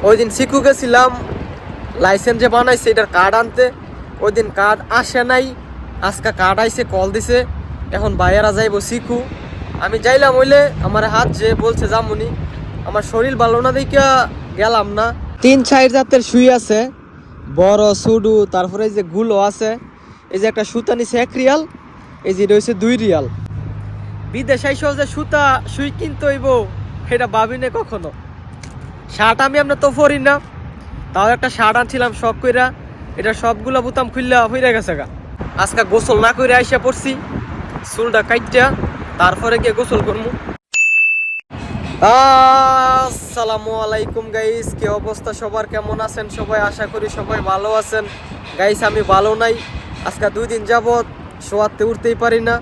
ওই দিন সিকু গেছিলাম লাইসেন্স যে বানাইছে এটার কার্ড আনতে। ওই দিন কার্ড আসে নাই, আজকে কার্ড আইছে, কল দিছে। এখন বাইরা যাইব সিকু। আমি যাইলাম হইলে আমার হাত যে বলছে যামুনি, আমার শরীর ভালো না দেখিয়া গেলাম না। 3-4 জাতের সুই আছে, বড় সুডু, তারপরে এই যে গুলো আছে। এই যে একটা সুতা নিছে 1 রিয়াল, এই যে এটা হচ্ছে 2 রিয়াল। বিদেশে আইসা যে সুতা সুই কিনতে হইব এটা ভাবি না কখনো। শার্ট আমি আমরা তো পরি না, তাও একটা শার্ট আনছিলাম শখ কইরা, এটা সবগুলা বুতাম খুললা হইরা গেছে গা। আজকে গোসল না করে আইসা পড়ছি, চুলটা কাইটা তারপরে গিয়ে গোসল করবো। আসসালামু আলাইকুম গাইস, কি অবস্থা সবার, কেমন আছেন সবাই? আশা করি সবাই ভালো আছেন। গাইস আমি ভালো নাই, আজকে 2 দিন যাবত শোয়াতে উঠতেই পারি না,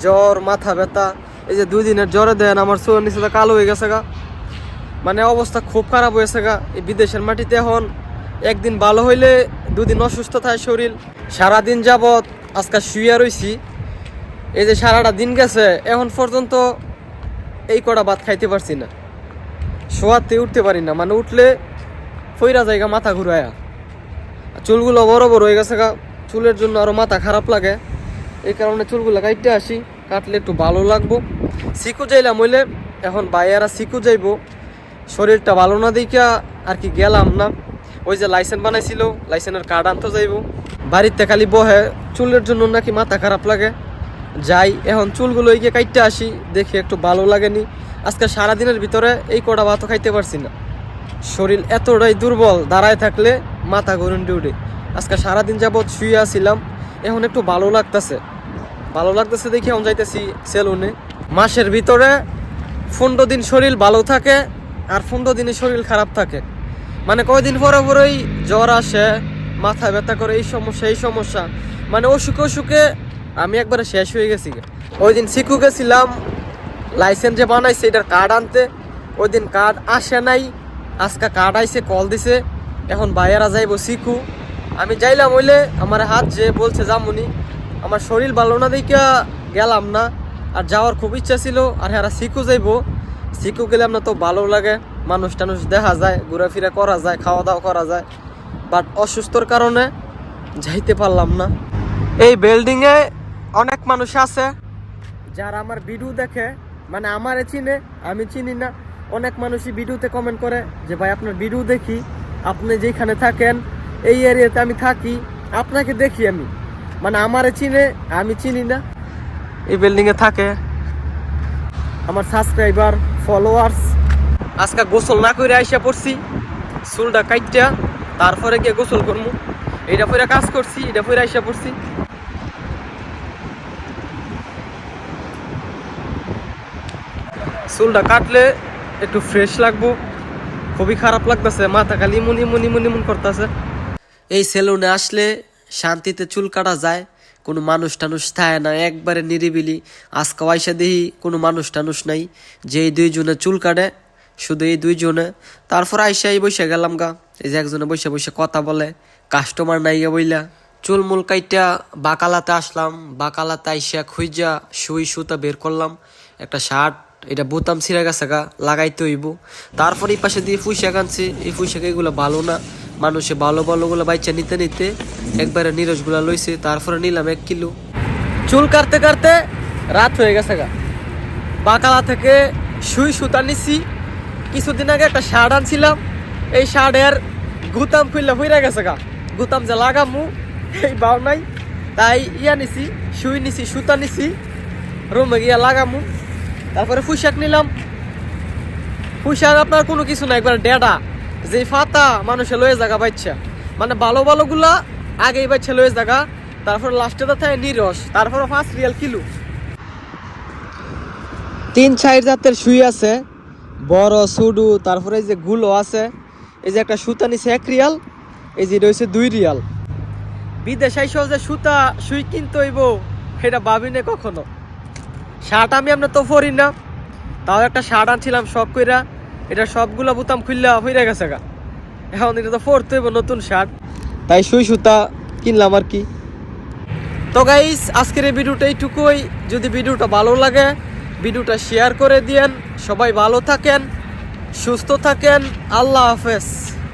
জ্বর, মাথা ব্যথা। এই যে 2 দিনের জ্বরে দেন আমার চোখের নিচে কালো হয়ে গেছে গা, মানে অবস্থা খুব খারাপ হয়েছে গা। এই বিদেশের মাটিতে এখন একদিন ভালো হইলে 2 দিন অসুস্থ থাকে শরীর। সারাদিন যাবত আজকে শুয়ে রইছি, এই যে সারাটা দিন গেছে, এখন পর্যন্ত এই কটা ভাত খাইতে পারছি না, শোয়াতে উঠতে পারি না, মানে উঠলে ফইরা জায়গা মাথা ঘুরায়া। চুলগুলো বড় বড় হয়ে গেছে গা, চুলের জন্য আরো মাথা খারাপ লাগে, এই কারণে চুলগুলো কাটতে আসি, কাটলে একটু ভালো লাগবো। সিকু যাইলাম হইলে, এখন বাইয়ারা সিকু যাইবো, শরীরটা ভালো না দেখিয়া আর কি গেলাম না। ওই যে লাইসেন্স বানাইছিল, লাইসেন্সের কার্ড আনতে যাইবো। বাড়িতে খালি বহে, চুলের জন্য নাকি মাথা খারাপ লাগে। যাই এখন চুলগুলো গিয়ে কাটতে আসি, দেখি একটু ভালো লাগেনি। আজকে সারাদিনের ভিতরে এই কটা ভাতও খাইতে পারছি না, শরীর এতটাই দুর্বল, দাঁড়ায় থাকলে মাথা ঘুরুন উঠে। আজকে সারাদিন যাবৎ শুয়ে আসছিলাম, এখন একটু ভালো লাগতেছে দেখি এখন যাইতেছি সেলুনে। মাসের ভিতরে 15 দিন শরীর ভালো থাকে আর 15 দিনে শরীর খারাপ থাকে, মানে কয়দিন পরে পরেই জ্বর আসে, মাথা ব্যথা করে, এই সমস্যা, মানে অসুখে আমি একবারে শেষ হয়ে গেছি। ওই দিন সিকু গেছিলাম লাইসেন্স যে বানাইছে এটার কার্ড আনতে। ওই দিন কার্ড আসে নাই, আজকে কার্ড আইছে, কল দিছে। এখন বাইরা যাইব সিকু। আমি যাইলাম হইলে আমার হাত যে বলছে যামুনি, আমার শরীর ভালো না দেখিয়া গেলাম না। আর যাওয়ার খুব ইচ্ছা ছিল, আর হ্যাঁ সিকু যাইব। সিকু গেলাম না তো ভালো লাগে, মানুষ টানুষ দেখা যায়, ঘোরাফেরা করা যায়, খাওয়া দাওয়া করা যায়, বাট অসুস্থর কারণে যাইতে পারলাম না। এই বিল্ডিংয়ে অনেক মানুষ আছে যারা আমার ভিডিও দেখে, মানে আমারে চিনে, আমি চিনি না। অনেক মানুষই ভিডিওতে কমেন্ট করে যে ভাই আপনার ভিডিও দেখি, আপনি যেখানে থাকেন এই এরিয়াতে আমি থাকি, আপনাকে দেখি আমি, মানে আমারে চিনে, আমি চিনি না। এই বিল্ডিংয়ে থাকে আমার সাবস্ক্রাইবার, ফলোয়ার্স। আজকে গোসল না করে আইসা পড়ছি, চুলটা কাইটা তারপরে গিয়ে গোসল করবো। এটা পরে কাজ করছি, এটা পরে আইসা পড়ছি। চুলটা কাটলে একটু ফ্রেশ লাগবো, খুবই খারাপ লাগতেছে, মাথা খালি মুনি করতেছে। এই সেলুনে আসলে শান্তিতে চুল কাটা যায়, কোনো মানুষ টানুষ থাকে না, একবারে নিরিবিলি। আজকে আইসা দেখি কোনো মানুষ টানুষ নাই, যে এই 2 জনে চুল কাটে, শুধু এই 2 জনে। তারপর আইসা বসে গেলাম গা, এই যে একজনে বসে কথা বলে, কাস্টমার নাই গা বইলা। চুল মুল কাইটা বাকালাতে আসলাম, বাকালাতে আইসা খুঁজা সুই সুতা বের করলাম। একটা শার্ট, এটা বোতাম ছিঁড়ে গেছে গা, লাগাইতে হইব। তারপর এই পাশে দিয়ে পুঁইশাক আনছি, এই পুঁইশাক এগুলো ভালো না, মানুষে ভালোগুলো বাইচা নিতে একবারে নিরসগুলা লইছে। তারপরে নিলাম 1 কিলো। চুল কাটতে কাটতে রাত হয়ে গেছে গা, বাকালা থেকে সুই সুতা নিছি। কিছুদিন আগে একটা শার্ট আনছিলাম, এই শার্টের গুতাম খুললে হইরা গেছে গা, গুতাম যে লাগামু এই বাও নাই, তাই নিছি, সুই নিছি, সুতা নিছি, রুমে গিয়া লাগামু। তারপরে পুঁইশাক নিলাম। পুঁইশাক আপনার কোনো কিছু না, একবার ডেডা, যে ফাতা মানুষে লয়ে জায়গা বাচ্চা, মানে ভালোগুলা আগেই বাচ্চা লয়ে জায়গা। তারপর লাস্টে তো থাকে নিরস, তারপরে 5 রিয়াল কিলো। 3-4 জাতের সুই আছে, বড় সুডু, তারপরে এই যে গুলো আছে। এই যে একটা সুতা নিছে 1 রিয়াল, এই যে এটা হচ্ছে 2 রিয়াল। বিদেশে আইসা যে সুতা সুই কিনতে হইব এটা ভাবি না কখনো। শার্ট আমি আমরা তো পরি না, তাও একটা শার্ট আনছিলাম শখ কইরা, এটা সবগুলা বুতাম খুললা হইরা গেছে গা। এখন এটা তো পরতে হইব নতুন শার্ট, তাই সুই সুতা কিনলাম আর কি। তো গাইস আজকের এই ভিডিওটা এইটুকুই। যদি ভিডিওটা ভালো লাগে ভিডিওটা শেয়ার করে দিয়েন। সবাই ভালো থাকেন, সুস্থ থাকেন, আল্লাহ হাফেজ।